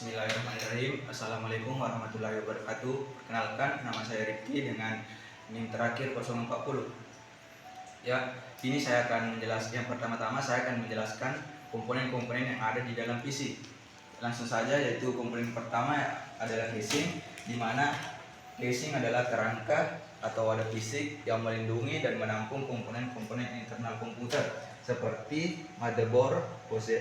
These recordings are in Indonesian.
Bismillahirrahmanirrahim. Assalamualaikum warahmatullahi wabarakatuh. Perkenalkan, nama saya Rifki dengan NIM terakhir 040. Ya, ini saya akan menjelaskan. Yang pertama-tama saya akan menjelaskan komponen-komponen yang ada di dalam PC. Langsung saja, yaitu komponen pertama adalah casing, di mana casing adalah kerangka atau wadah fisik yang melindungi dan menampung komponen-komponen internal komputer seperti motherboard,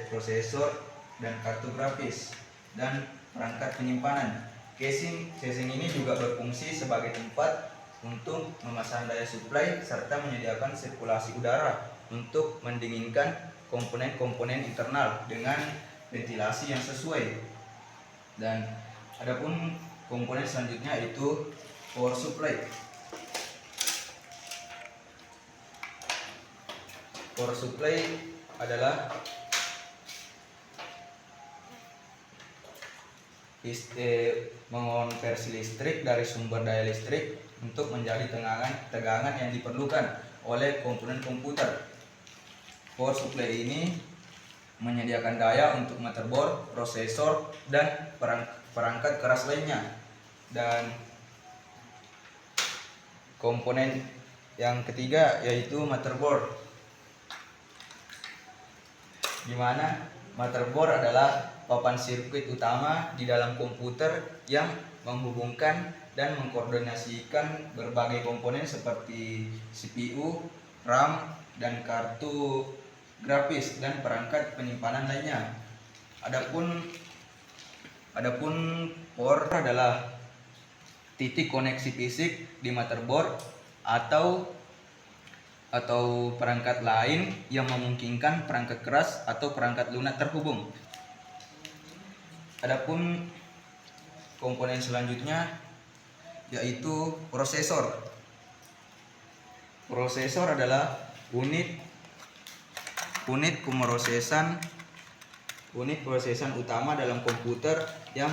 prosesor, dan kartu grafis dan perangkat penyimpanan. Casing ini juga berfungsi sebagai tempat untuk memasang daya suplai serta menyediakan sirkulasi udara untuk mendinginkan komponen-komponen internal dengan ventilasi yang sesuai. Dan adapun komponen selanjutnya itu power supply. Power supply adalah mengonversi listrik dari sumber daya listrik untuk menjadi tegangan yang diperlukan oleh komponen komputer. Power supply ini menyediakan daya untuk motherboard, prosesor, dan perangkat keras lainnya. Dan komponen yang ketiga yaitu motherboard, di mana motherboard adalah papan sirkuit utama di dalam komputer yang menghubungkan dan mengkoordinasikan berbagai komponen seperti CPU, RAM, dan kartu grafis dan perangkat penyimpanan lainnya. Adapun port adalah titik koneksi fisik di motherboard atau perangkat lain yang memungkinkan perangkat keras atau perangkat lunak terhubung. Adapun komponen selanjutnya yaitu prosesor. Prosesor adalah unit prosesan utama dalam komputer yang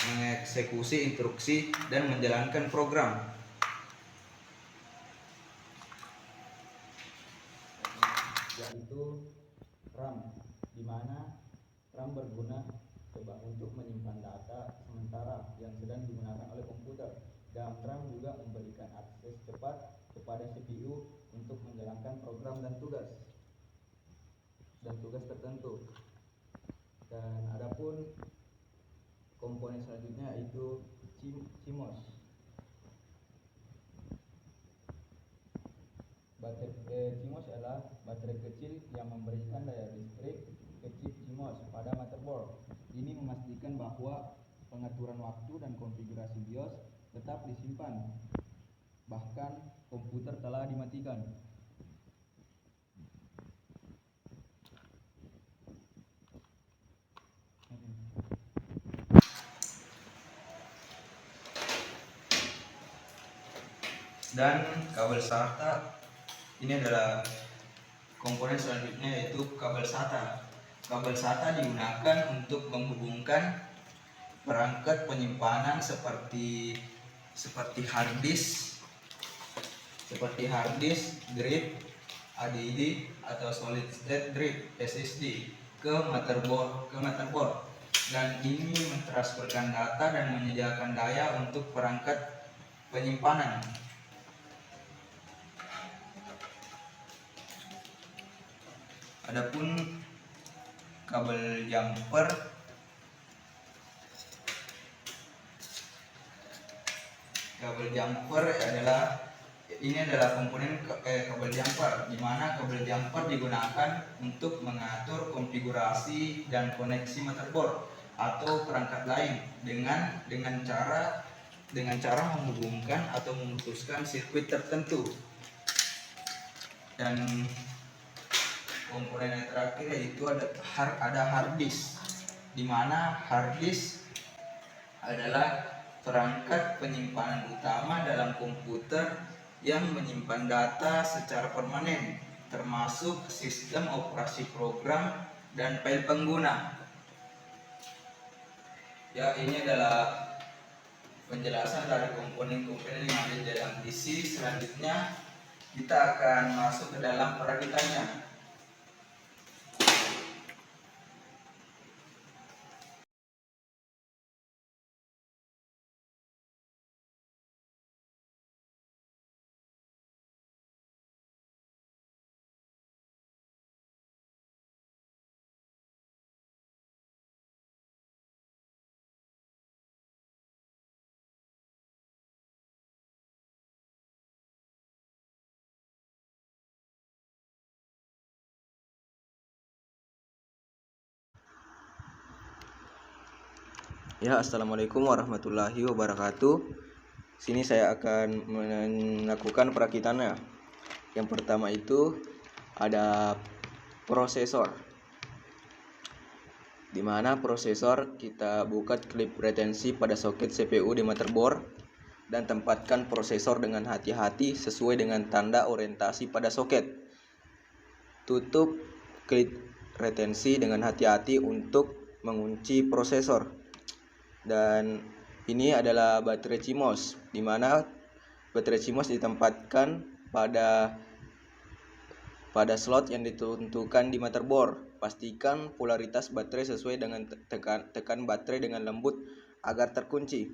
mengeksekusi instruksi dan menjalankan program. Yaitu RAM, di mana RAM berguna untuk menyimpan data sementara yang sedang digunakan oleh komputer, dan RAM juga memberikan akses cepat kepada CPU untuk menjalankan program dan tugas tertentu. Dan adapun komponen selanjutnya yaitu CMOS. CMOS adalah baterai kecil yang memberikan daya listrik ke chip CMOS pada motherboard. Ini memastikan bahwa pengaturan waktu dan konfigurasi BIOS tetap disimpan, bahkan komputer telah dimatikan. Dan kabel SATA, ini adalah komponen selanjutnya yaitu kabel SATA. Kabel SATA digunakan untuk menghubungkan perangkat penyimpanan seperti hard disk, drive, HDD atau solid state drive SSD ke motherboard, dan ini mentransferkan data dan menyediakan daya untuk perangkat penyimpanan. Adapun kabel jumper adalah komponen kabel jumper, di mana kabel jumper digunakan untuk mengatur konfigurasi dan koneksi motherboard atau perangkat lain dengan cara menghubungkan atau memutuskan sirkuit tertentu. Dan komponen yang terakhir yaitu ada hard disk, di mana hard disk adalah perangkat penyimpanan utama dalam komputer yang menyimpan data secara permanen, termasuk sistem operasi program dan file pengguna. Ya, ini adalah penjelasan dari komponen-komponen yang ada di dalam PC. Selanjutnya kita akan masuk ke dalam perakitannya. Ya, assalamualaikum warahmatullahi wabarakatuh. Sini saya akan melakukan perakitannya. Yang pertama itu ada prosesor. Di mana prosesor kita buka klip retensi pada soket CPU di motherboard dan tempatkan prosesor dengan hati-hati sesuai dengan tanda orientasi pada soket. Tutup klip retensi dengan hati-hati untuk mengunci prosesor. Dan ini adalah baterai CMOS, di mana baterai CMOS ditempatkan pada slot yang ditentukan di motherboard. Pastikan polaritas baterai sesuai dengan tekan baterai dengan lembut agar terkunci.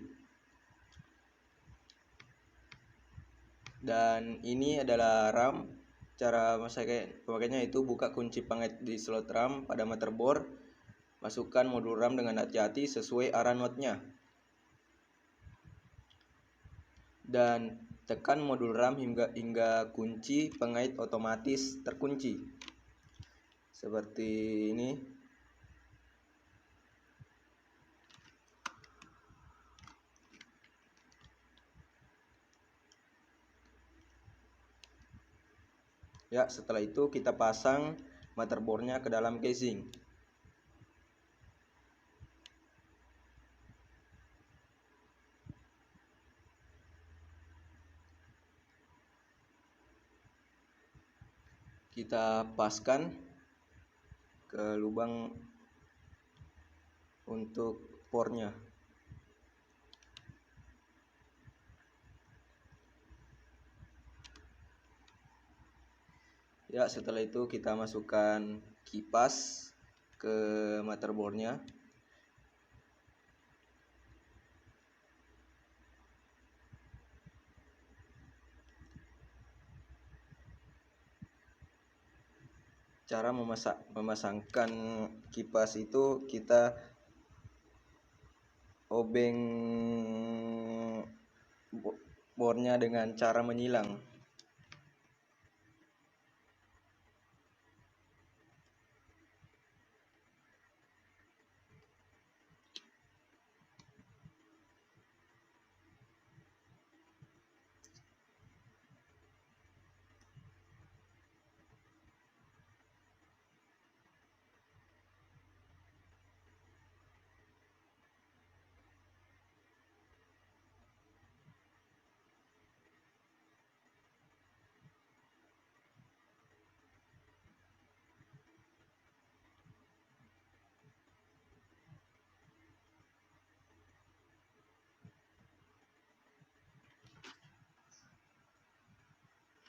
Dan ini adalah RAM. Cara pemakaiannya itu buka kunci pengait di slot RAM pada motherboard. Masukkan modul RAM dengan hati-hati sesuai arah notnya. Dan tekan modul RAM hingga kunci pengait otomatis terkunci. Seperti ini. Ya, setelah itu kita pasang motherboardnya ke dalam casing. Kita paskan ke lubang untuk portnya. Ya, setelah itu kita masukkan kipas ke motherboardnya. Cara memasangkan kipas itu kita obeng bornya dengan cara menyilang.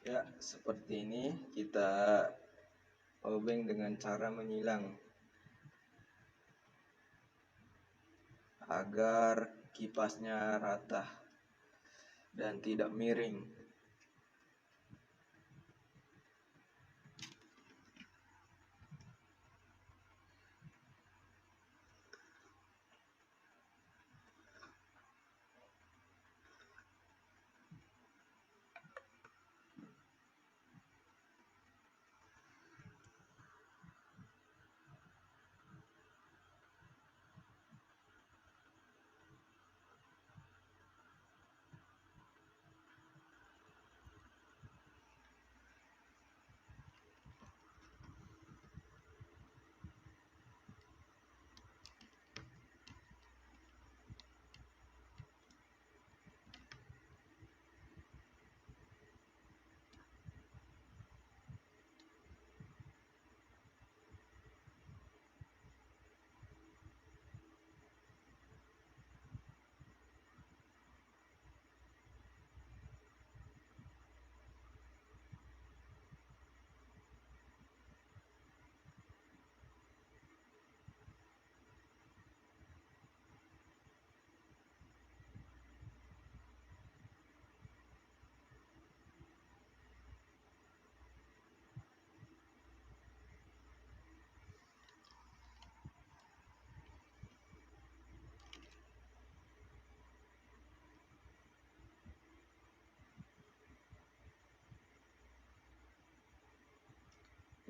Ya, seperti ini kita obeng dengan cara menyilang agar kipasnya rata dan tidak miring.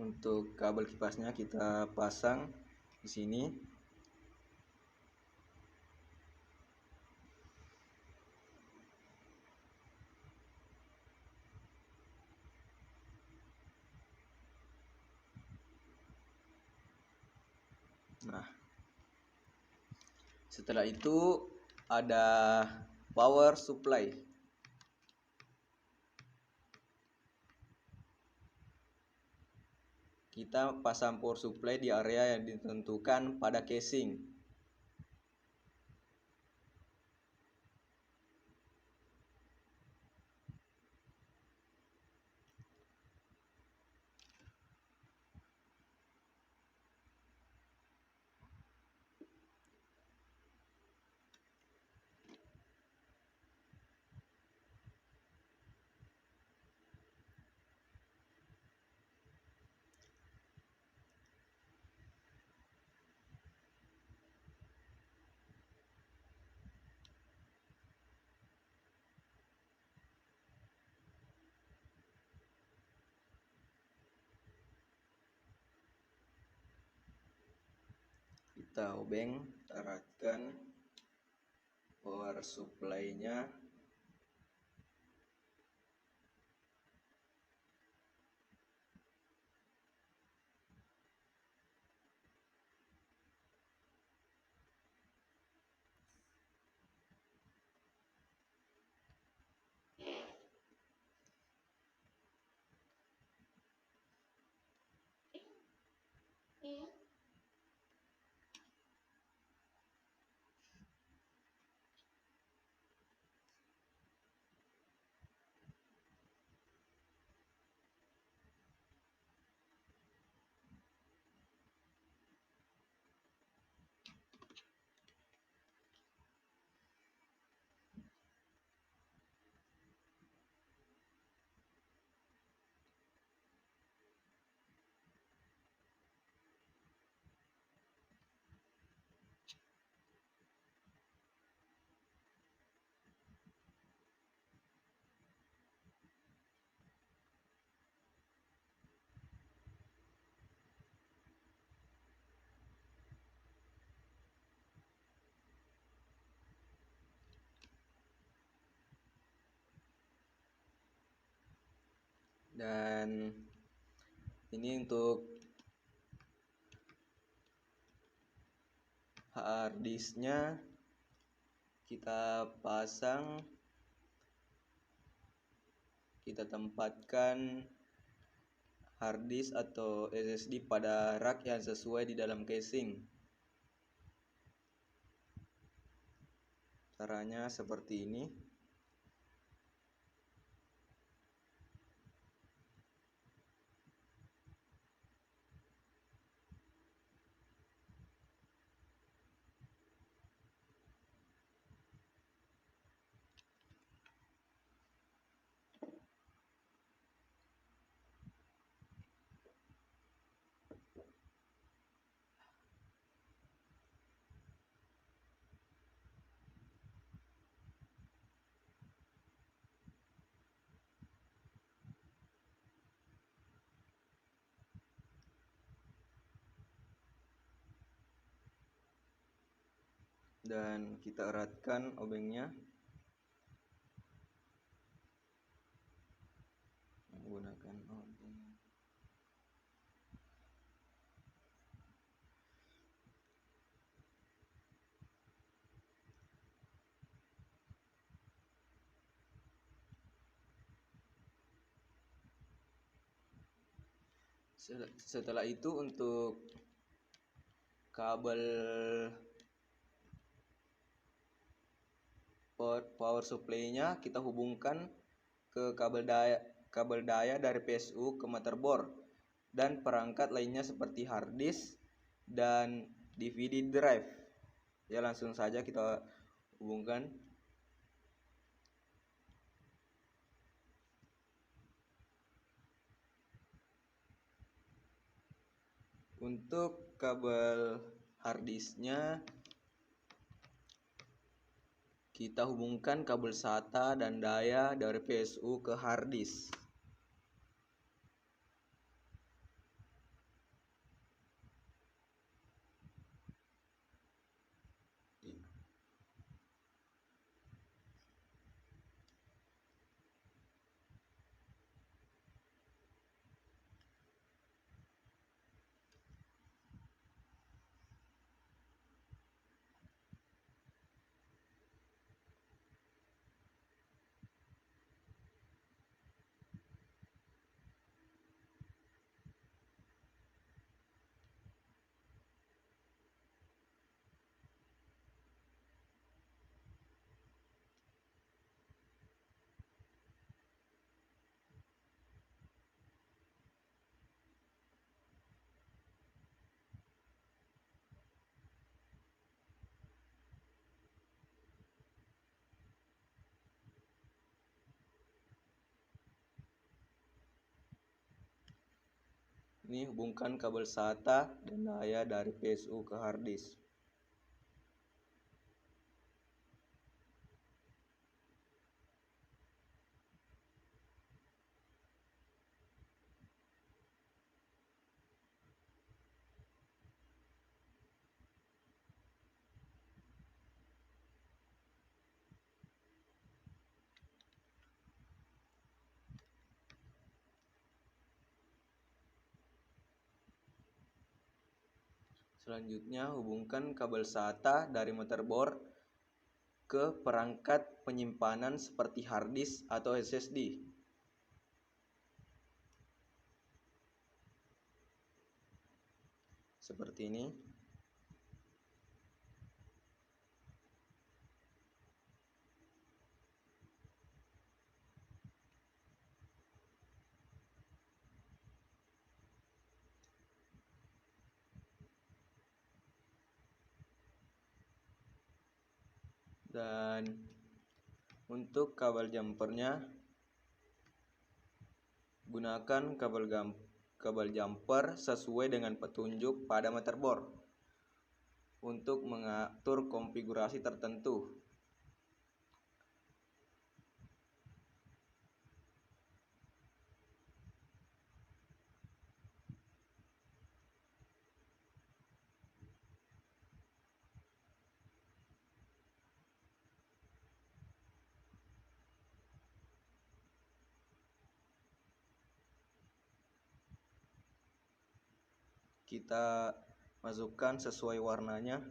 Untuk kabel kipasnya kita pasang di sini. Nah, setelah itu ada power supply. Kita pasang power supply di area yang ditentukan pada casing. Kita obeng, arahkan power supply-nya. Dan ini untuk hard disknya kita pasang, kita tempatkan hard disk atau SSD pada rak yang sesuai di dalam casing. Caranya seperti ini. Dan kita eratkan obengnya menggunakan obeng. Setelah itu untuk kabel power supply-nya kita hubungkan ke kabel daya dari PSU ke motherboard dan perangkat lainnya seperti hard disk dan DVD drive. Ya, langsung saja kita hubungkan. Untuk kabel hard disknya kita hubungkan kabel SATA dan daya dari PSU ke hard disk. Ini hubungkan kabel SATA dan daya dari PSU ke hard disk. Selanjutnya, hubungkan kabel SATA dari motherboard ke perangkat penyimpanan seperti hard disk atau SSD. Seperti ini. Dan untuk kabel jumpernya, gunakan kabel jumper sesuai dengan petunjuk pada motherboard untuk mengatur konfigurasi tertentu. Kita masukkan sesuai warnanya.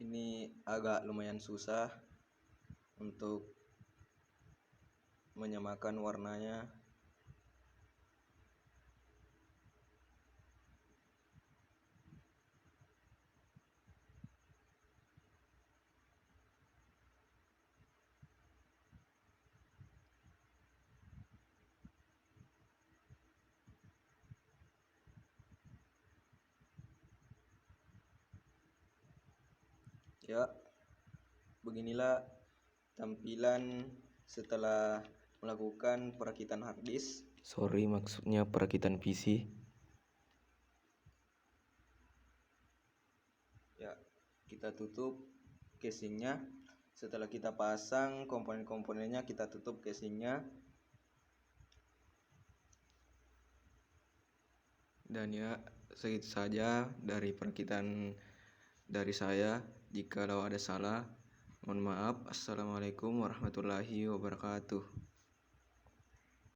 Ini agak lumayan susah untuk menyamakan warnanya. Ya, beginilah tampilan setelah melakukan perakitan hard disk. Sorry, maksudnya perakitan PC. Ya, kita tutup casingnya. Setelah kita pasang komponen-komponennya, kita tutup casingnya. Dan ya, segitu saja dari perakitan dari saya. Jikalau ada salah, mohon maaf. Assalamualaikum warahmatullahi wabarakatuh.